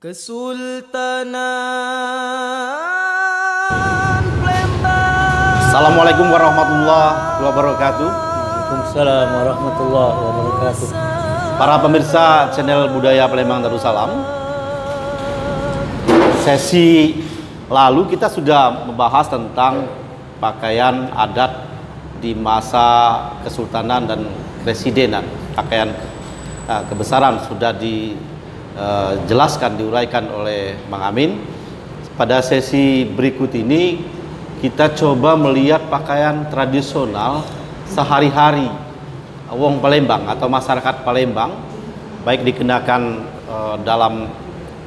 Kesultanan Palembang. Assalamualaikum warahmatullahi wabarakatuh. Waalaikumsalam warahmatullahi wabarakatuh. Para pemirsa channel Budaya Palembang Darussalam, sesi lalu kita sudah membahas tentang pakaian adat di masa Kesultanan dan Presidenan. Pakaian kebesaran sudah dijelaskan, diuraikan oleh Bang Amin. Pada sesi berikut ini kita coba melihat pakaian tradisional sehari-hari wong Palembang atau masyarakat Palembang, baik dikenakan dalam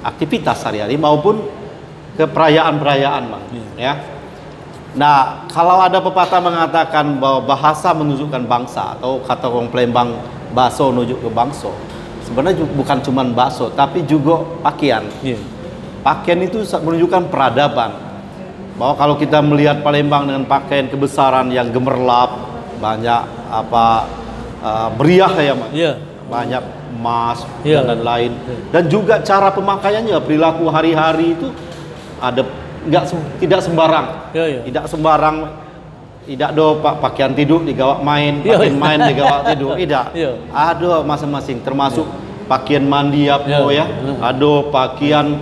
aktivitas sehari-hari maupun ke perayaan-perayaan, Bang. Ya. Nah, kalau ada pepatah mengatakan bahwa bahasa menunjukkan bangsa, atau kata wong Palembang baso nujuk ke bangso, sebenarnya bukan cuma bakso, tapi juga pakaian. Pakaian itu menunjukkan peradaban. Bahwa kalau kita melihat Palembang dengan pakaian kebesaran yang gemerlap, banyak meriah ya, Mas. Banyak emas dan lain-lain. Dan juga cara pemakaiannya, perilaku hari-hari itu ada tidak sembarang. Tidak sembarang. Tidak do pakaian tidur digawak main, pakaian main digawak tidur. Tidak. Ada masing-masing, termasuk pakaian mandi apa ya. Ada pakaian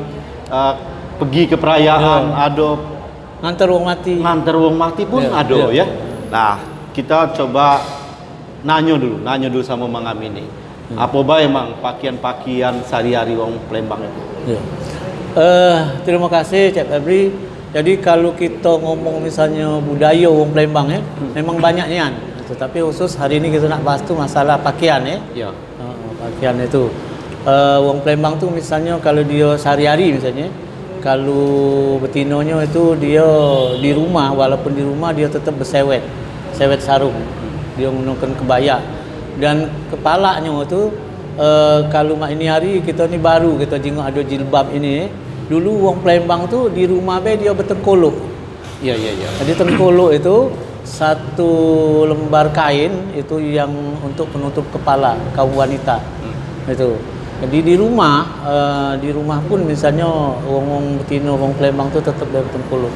pergi ke perayaan, ada nganter wong mati pun ada ya. Nah, kita coba nanya dulu sama Mang Amin ini. Apa bae Mang pakaian-pakaian sehari-hari wong Palembang itu? Terima kasih Cak Febri. Jadi kalau kita ngomong misalnya budaya wong Palembang ya, memang banyak nian. Tetapi khusus hari ini kita nak bahas tu masalah pakaian ya. Pakaian itu. Wong Palembang tu misalnya kalau dia sehari-hari misalnya, kalau betinonya itu dia di rumah, walaupun di rumah dia tetap bersewet sarung. Dia menggunakan kebaya. Dan kepalanya itu kalau mak ini hari kita ni baru kita tengok ada jilbab ini. Dulu wong Palembang tu di rumah be dia bertengkolok. Iya. Jadi tengkolok itu satu lembar kain itu yang untuk penutup kepala kaum wanita. Itu. Jadi di rumah pun misalnya wong betino wong Palembang tu tetap bertengkolok.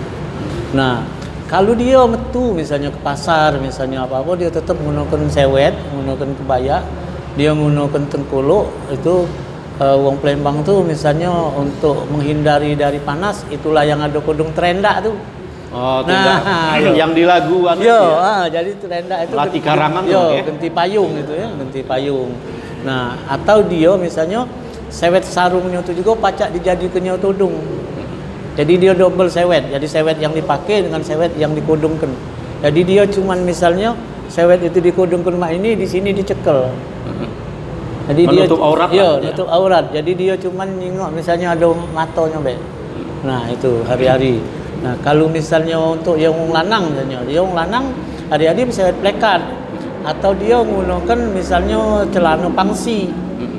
Nah, kalau dia metu misalnya ke pasar misalnya apa-apa dia tetap menggunakan sewet, menggunakan kebaya, dia menggunakan tengkolok itu. Wong Palembang tuh misalnya untuk menghindari dari panas, itulah yang ada kodong terendak tuh. Oh, yang di lagu jadi terendak itu latih karangan genti payung itu ya, genti payung. Nah, atau dia misalnya sewet sarungnya itu juga pacak dijadikannya tudung. Jadi dia double sewet. Jadi sewet yang dipakai dengan sewet yang dikodongkan. Jadi dia cuman misalnya sewet itu dikodongkan mak ini, di sini dicekel. Jadi menutup dia aurat nutup aurat. Jadi dia cuman nengok misalnya ada matanya be. Nah, itu hari-hari. Nah, kalau misalnya untuk yang lanang misalnya, yang lanang hari-hari bisa plekat atau dia menggunakan misalnya celana pangsi.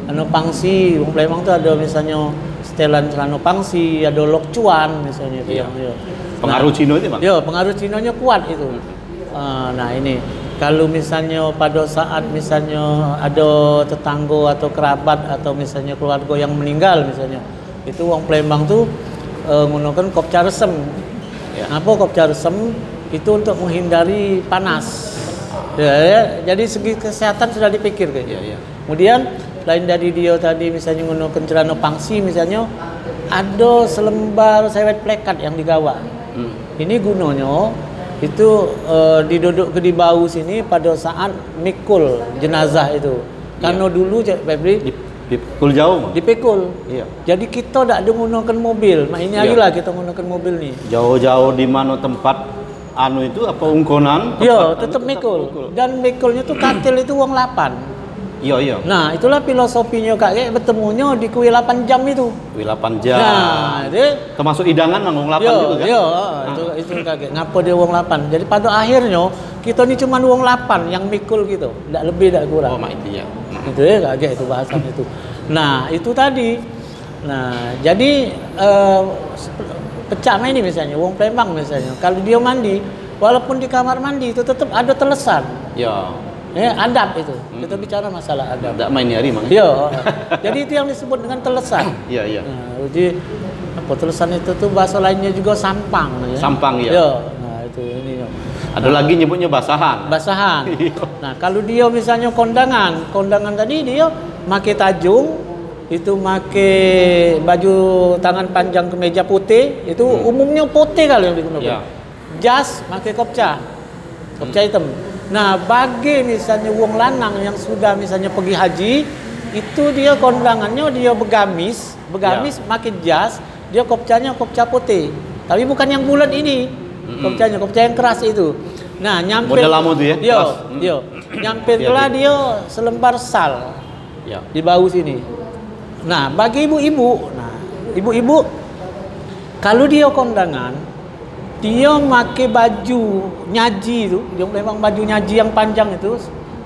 Celana pangsi, wong Palembang tu ada misalnya setelan celana pangsi, ada lok cuan misalnya itu yang dia. Pengaruh Cina itu, Bang? Pengaruh Cinanya kuat itu. Nah, ini kalau misalnya pada saat misalnya ada tetangga atau kerabat atau misalnya keluarga yang meninggal misalnya, itu wong Palembang tu menggunakan kopca resem. Apa kopca resem? Itu untuk menghindari panas. Jadi segi kesehatan sudah dipikir kan. Kemudian lain dari dia tadi misalnya menggunakan celana pangsi misalnya, ada selembar sewet plekat yang digawa. Ini gunanya itu diduduk ke di bau sini pada saat mikul jenazah itu. Karena dulu Cik Febri dipikul jauh. Dipikul. Jadi kita tak ada menggunakan mobil. Mak ini hari lah kita menggunakan mobil ni. Jauh-jauh di mana tempat itu apa ungkonan? Tetap mikul. Dan mikulnya tu katil itu wong 8. Iya. Nah, itulah filosofinya Kak, bertemunya di kuil 8 jam itu. Kuil 8 jam. Nah, dia termasuk hidangan wong 8 juga kan? Itu Kak. Ngapa dia wong 8? Jadi pada akhirnya kita ni cuma wong 8 yang mikul gitu. Tak lebih tak kurang. Mak itu ya. Itu ya Kak, itu bahasan itu. Nah, itu tadi. Nah, jadi pecah ini misalnya wong Palembang misalnya, kalau dia mandi walaupun di kamar mandi itu tetap ada telesan. adab itu. Kita bicara masalah adab. Tidak main hari mang. Iya. Jadi itu yang disebut dengan telesan. Iya iya. Nah, jadi apa telesan itu tuh bahasa lainnya juga sampang. Ya? Sampang ya. Iya. Nah itu ini. Ada lagi nyebutnya basahan. Basahan. Iya. Nah kalau dia misalnya kondangan tadi dia pakai tajung, itu pakai baju tangan panjang kemeja putih, itu umumnya putih kali yang digunakan. Ya. Jas pakai kopca hitam. Nah bagi misalnya wong lanang yang sudah misalnya pergi haji, itu dia kondangannya dia begamis pakai jas, dia kopcanya kopca putih, tapi bukan yang bulat ini, kopca yang keras itu. Nah nyampe model lama tuh ya. Yo, nyampe lah dia selembar sal Ya. di bahu sini. Nah bagi ibu-ibu, kalau dia kondangan, dia pakai baju nyaji itu, dia memang baju nyaji yang panjang itu,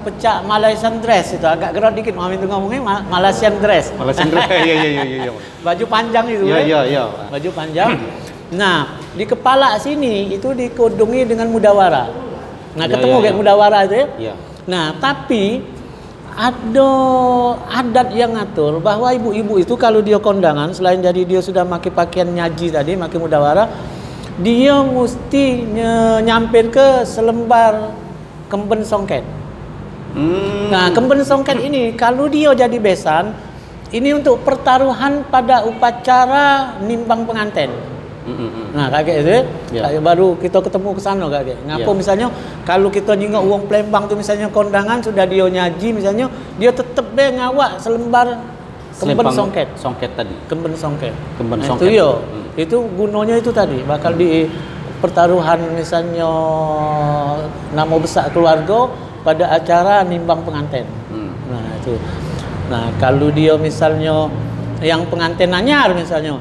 pecah Malaysian dress itu, agak gerak dikit Mami itu ngomongnya Malaysian dress. Malaysian dress. Iya. Baju panjang itu. Iya. Baju panjang. Nah, di kepala sini itu dikodongi dengan mudawara. Nah, ketemu kayak mudawara itu ya. Iya. Nah, tapi ada adat yang ngatur bahwa ibu-ibu itu kalau dia kondangan, selain dari dia sudah pakai pakaian nyaji tadi, pakai mudawara, dia mesti nyampir ke selembar kemben songket. Nah, kemben songket ini kalau dia jadi besan, ini untuk pertaruhan pada upacara nimbang pengantin. Nah kakek itu kakek baru kita ketemu ke sana kakek. Ngapa misalnya kalau kita nyingok uang Palembang tuh misalnya kondangan sudah dia nyaji misalnya, dia tetep deh ngawak selembar kemben songket. Songket tadi. Kemben songket. Kemben Nah, songket. itu itu gunanya itu tadi bakal di pertaruhan misalnya nama besar keluarga pada acara nimbang pengantin. Nah itu. Nah kalau dia misalnya yang pengantin anyar misalnya,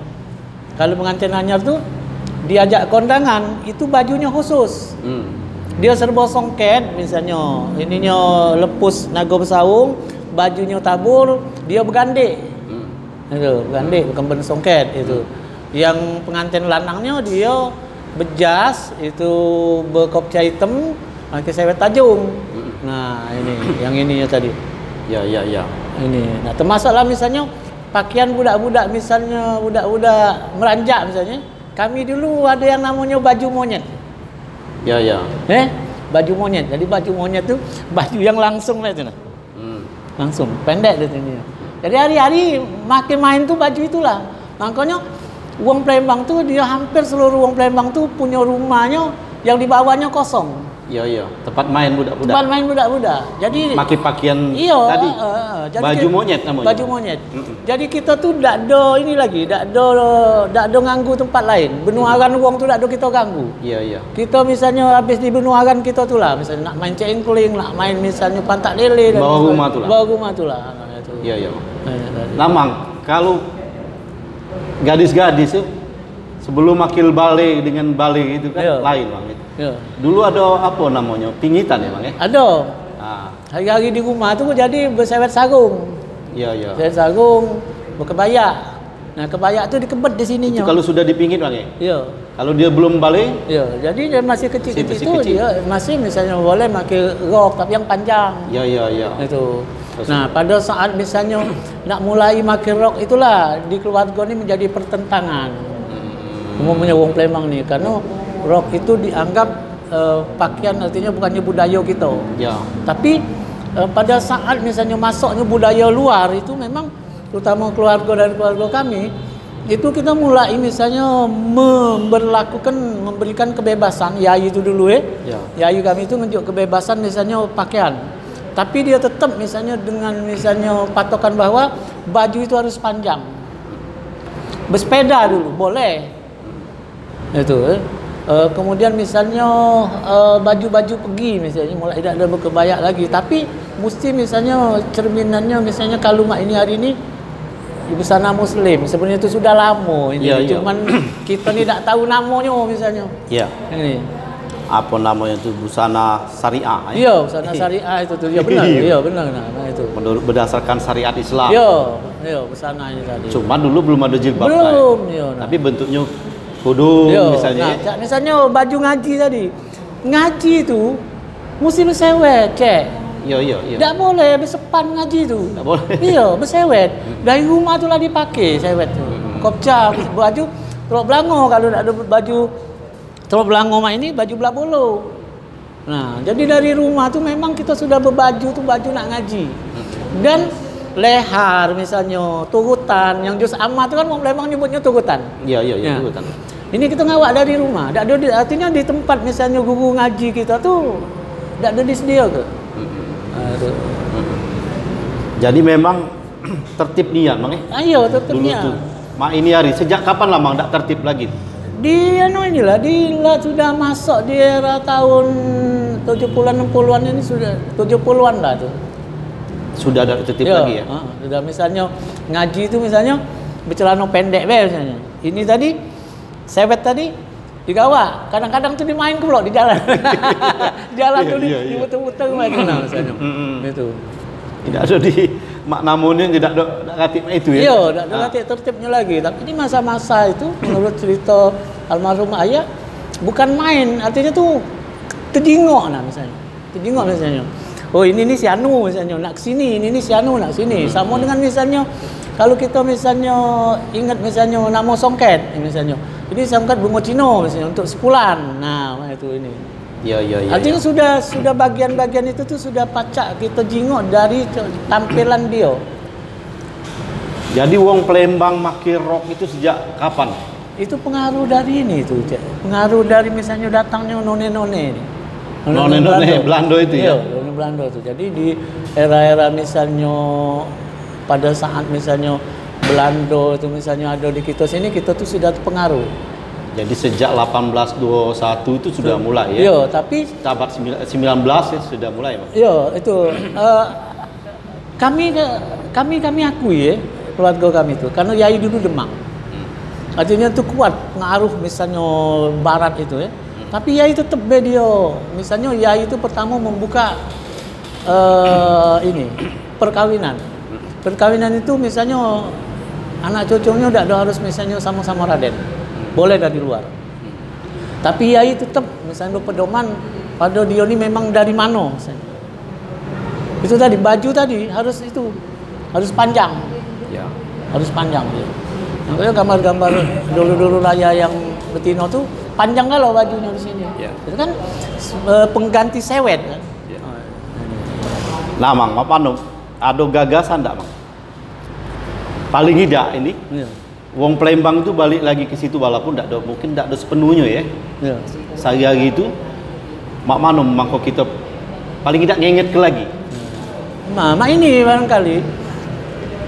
kalau pengantin anyar tuh diajak kondangan itu bajunya khusus. Dia serba songket misalnya, ininya lepus naga bersaung, bajunya tabur, dia bergandek. Itu bergandek kemben songket itu. Yang pengantin lanangnya dia bejas itu berkopca hitam, pakai sewet tajung. Nah ini yang ininya tadi. Ya. Ini. Nah termasuklah misalnya pakaian budak-budak misalnya budak-budak meranjak misalnya, kami dulu ada yang namanya baju monyet. Ya. Baju monyet. Jadi baju monyet tuh baju yang langsung lah itu nah. Langsung pendek itu ini. Jadi hari-hari makin main tuh baju itulah. Makanya uang Palembang tuh dia hampir seluruh uang Palembang tuh punya rumahnya yang di bawahnya kosong. Iya. Tempat main budak-budak. Tempat main budak-budak. Jadi pakai pakaian tadi. Jadi baju monyet namanya. Baju monyet. Jadi kita tuh tak ada ini lagi, tak ada ganggu tempat lain. Benuaran uang tuh tak ada kita ganggu. Iya. Kita misalnya habis di benuaran kita tuh lah, misalnya nak main cengkling, nak main misalnya pantak lele dan bawa rumah tuh lah. Bawa rumah tuh lah. Iya. Namang, kalau gadis-gadis tuh sebelum makil balik dengan balik itu kan lain bang itu. Iya. Dulu ada apa namanya pingitan ya bang ya? Ada. Ah. Hari-hari di rumah tuh jadi bersewet sarung. Iya. Sewet sarung, berkebaya. Nah kebaya tuh dikebet di sininya. Itu kalau sudah dipingit bang ya? Iya. Kalau dia belum balik? Iya. Jadi dia masih kecil-kecil Masih itu kecil. dia masih misalnya boleh pakai rok tapi yang panjang. Iya. Itu. Nah pada saat misalnya nak mulai pakai rok itulah di keluarga ini menjadi pertentangan. Umumnya wong Palembang nih karena rok itu dianggap pakaian artinya bukannya budaya kita. Ya. Tapi pada saat misalnya masuknya budaya luar itu memang terutama keluarga dan keluarga kami itu kita mulai misalnya memberikan kebebasan yayu itu dulu yayu kami itu nunjuk kebebasan misalnya pakaian, tapi dia tetap misalnya dengan misalnya patokan bahwa baju itu harus panjang. Bersepeda dulu boleh itu kemudian misalnya baju-baju pergi misalnya mulai tidak ada berkebaya lagi, tapi mesti misalnya cerminannya misalnya kalau mak ini hari ini di busana muslim sebenarnya itu sudah lama ini cuman kita ni tak tahu namanya misalnya. Iya. Ini apa namanya itu busana syariah? Iya, busana syariah itu tuh. Ya benar. Iya benar nah itu. Berdasarkan syariat Islam. Iya, busana ini tadi. Cuma dulu belum ada jilbab. Belum, iya. Nah. Tapi bentuknya kudung misalnya. Nah, misalnya baju ngaji tadi. Ngaji itu mesti bersewet, cek. Iya. Tidak boleh bersepan ngaji tu. Tak boleh. Iya, bersewet. Dari rumah tu lah dipakai sewet tu. Kopca, baju teluk belango, kalau nak ada baju teluk belango mak ini baju belah bolo. Nah, jadi dari rumah tu memang kita sudah berbaju tu baju nak ngaji. Dan lehar misalnya, turutan, yang juz amma tu kan orang Palembang nyebutnya turutan. Iya, turutan. Ini kita ngawak dari rumah. Tak ada, artinya di tempat misalnya guru ngaji kita tu tak ada disedia ke? Jadi memang tertib niat Mang Ayo tertib dulu niat. tuh. Mak ini hari sejak kapan lah Mang tak tertib lagi? Dia inilah dia sudah masuk di era tahun 70-an 60-an ini sudah 70-an lah tu. Sudah ada tertib lagi ya? Sudah misalnya ngaji tu misalnya bercelana pendek misalnya. Ini tadi sewet tadi digawa. Kadang-kadang tu dimain ke pula di jalan. Jalan tu di muter-muter main kenal misalnya. Itu. Tidak ada di maknamunnya tidak ada katib itu ya? Iya, tidak ada katib tertibnya lagi. Tapi di masa-masa itu menurut cerita almarhum ayah bukan main, artinya tu terjingok lah misalnya. Terjingok misalnya. Oh ini si Anu misalnya nak kesini, ini si Anu nak sini. Sama dengan misalnya kalau kita misalnya ingat misalnya nama songket misalnya. Ini songket bunga Cino misalnya untuk sepulan. Nah, itu ini. Iya. Artinya sudah bagian-bagian itu tuh sudah pacak kita jingok dari tampilan dia. Jadi wong Palembang make rok itu sejak kapan? Itu pengaruh dari ini tuh, Cek. Pengaruh dari misalnya datangnya none-none ini. None Belanda itu ya? Iya, none Belanda tuh. Jadi di era-era misalnya pada saat misalnya Belanda itu misalnya ada di kita sini, kita tuh sudah terpengaruh. Jadi sejak 1821 itu sudah mulai ya? Iya, tapi abad 19 ya sudah mulai Pak? Iya, itu kami akui ya keluarga kami itu karena Yai dulu Demang. Artinya itu kuat pengaruh misalnya barat itu ya. Tapi Yai tetap dia. Misalnya Yai itu pertama membuka ini perkawinan. Perkawinan itu misalnya anak cucunya tidak harus misalnya sama-sama Raden. Boleh dari luar. Tapi Yai tetap misalnya pedoman pada dia ini memang dari mana misalnya. Itu tadi baju tadi harus panjang. Ya. Harus panjang ya. Makanya gambar-gambar dulu-dulu raya yang betina tuh panjang kalau bajunya di sini. Ya. Itu kan pengganti sewet kan. Ya. Nah, Mang, apa ada gagasan enggak, Mang? Paling tidak ini. Ya. Wong Palembang itu balik lagi ke situ walaupun mungkin tidak ada sepenuhnya ya. Ya. Sehari-hari itu mak mano mangko kita paling tidak nginget ke lagi. Nah, ini barangkali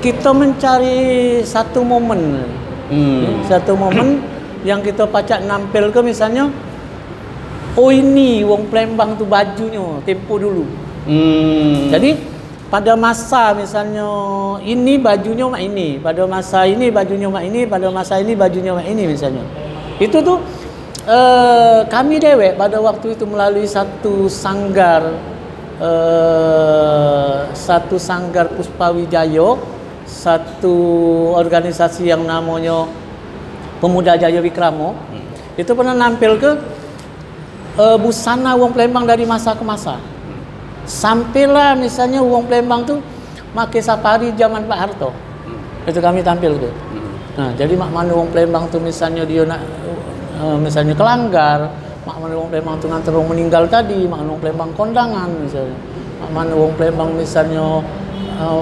kita mencari satu momen. Satu momen yang kita pacak nampil ke misalnya oh ini wong Palembang tu bajunya tempo dulu. Jadi pada masa misalnya ini bajunya mak ini, pada masa ini bajunya mak ini, pada masa ini bajunya mak ini misalnya. Itu tuh kami dewek pada waktu itu melalui satu sanggar Puspawijaya, satu organisasi yang namanya Pemuda Jaya Wikramo. Itu pernah nampil ke busana wong Palembang dari masa ke masa. Sampailah misalnya wong Palembang tuh pakai safari zaman Pak Harto. Itu kami tampil tuh. Nah, jadi mak mana wong Palembang tuh misalnya dia nak misalnya kelanggar, mak mana wong Palembang tuh nganter wong meninggal tadi, mak mana wong Palembang kondangan misalnya. Mak mana wong Palembang misalnya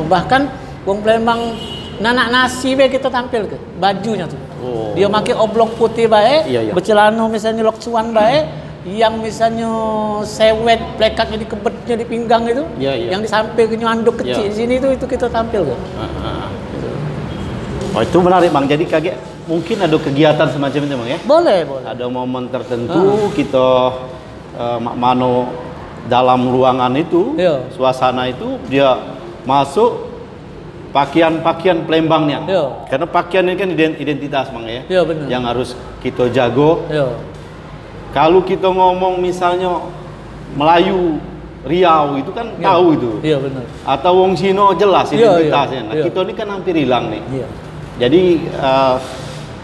bahkan wong Palembang nanak nasi be kita tampil ke bajunya tuh. Oh. Dia pakai oblong putih baik, bercelana misalnya loksuan baik. Yang misalnya sewet plekatnya di kebetnya di pinggang itu, yang di sampingnya anduk kecil di sini itu kita tampil kan. Oh itu menarik Bang. Jadi kaget mungkin ada kegiatan semacam itu Bang ya? Boleh. Ada momen tertentu kita mano dalam ruangan itu, suasana itu dia masuk pakaian Palembangnya. Karena pakaian ini kan identitas Bang ya. Benar. Yang harus kita jago. Kalau kita ngomong misalnya Melayu, Riau itu kan tahu itu. Iya benar. Atau wong Sino jelas identitasnya. Nah, kita ini kan hampir hilang nih. Jadi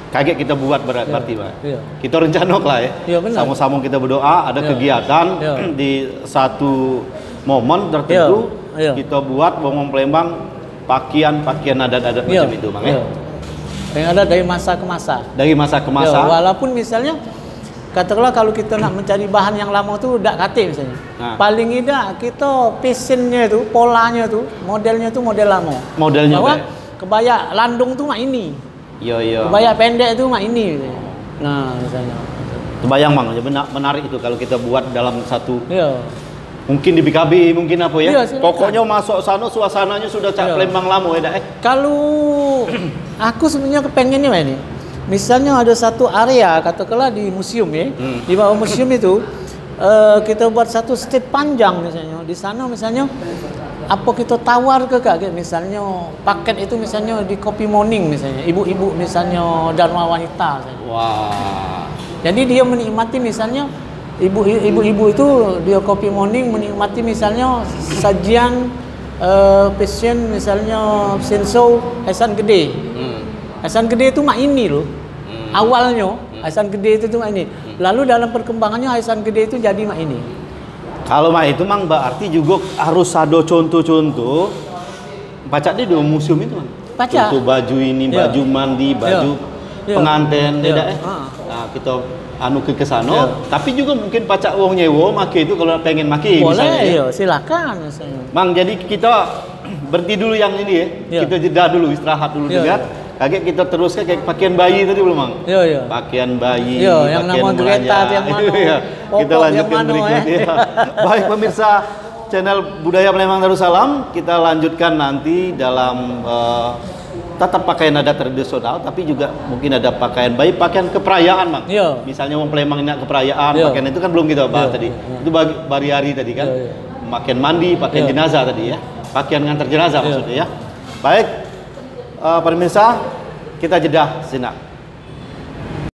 kaget kita buat berarti Pak. Kita rencana lah ya. Sama-sama kita berdoa ada kegiatan di satu momen tertentu Iya. kita buat wong Palembang pakaian adat-adat Iya. macam itu, Bang ya. Iya. Yang ada dari masa ke masa. Dari masa ke masa. Ya, walaupun misalnya katakanlah kalau kita nak mencari bahan yang lama tuh dak kate misalnya. Nah. Paling tidak kita fashionnya itu, polanya tuh, modelnya tuh model lama. Modelnya Bahwa apa? kebaya landung tuh mak ini. Iya. Kebaya pendek tuh mak ini misalnya. Nah, misalnya. Kebayang Bang, menarik itu kalau kita buat dalam satu Iya. mungkin di BKB mungkin apa ya. Iya, silakan. Pokoknya masuk sana suasananya sudah cak Iya. Palembang lama ya dak. Kalau aku sebenarnya kepengennya ini, misalnya ada satu area katakanlah di museum ya, di bawah museum itu kita buat satu state panjang misalnya. Di sana misalnya apa kita tawar ke kak, misalnya paket itu misalnya di Kopi Morning misalnya, ibu-ibu misalnya Dharma Wanita misalnya. Wah. Jadi dia menikmati misalnya ibu-ibu itu dia Kopi Morning menikmati misalnya sajian passion misalnya senso Hasan Gede. Hasan Gede itu mak ini loh. Awalnya Hasan Gede itu tuh mak ini. Lalu dalam perkembangannya Hasan Gede itu jadi mak ini. Kalau mah itu Mang berarti juga harus ada contoh-contoh. Baca di dua museum itu Mang. Baca. Contoh baju ini, Iya. baju mandi, baju Iya. pengantin, Iya. tidak Ah. Nah, kita anu ke sana, Iya. tapi juga mungkin pacak wong nyewo make itu kalau pengen make Boleh, misalnya. Ya. iya, silakan misalnya. Mang, jadi kita berhenti dulu yang ini ya. Iya. Kita jeda dulu, istirahat dulu Iya, juga. Kaget kita teruskan kayak pakaian bayi tadi belum Mang? Iya, iya. Pakaian bayi, Iya, yang pakaian nama Greta belanja. itu yang mana? Iya. Popok Kita yang lanjutkan mana, berikutnya. Baik pemirsa channel Budaya Palembang Darussalam, kita lanjutkan nanti dalam tetap pakaian adat tradisional, tapi juga mungkin ada pakaian bayi, pakaian keperayaan Bang. Iya. Misalnya wong Palembang ini keperayaan, Iya. pakaian itu kan belum kita bahas Iya, tadi. iya. Itu hari tadi kan. Iya, iya. Pakaian mandi, pakaian Iya. jenazah tadi ya. Pakaian ngantar jenazah Iya. maksudnya ya. Baik, pemirsa, kita jeda sejenak.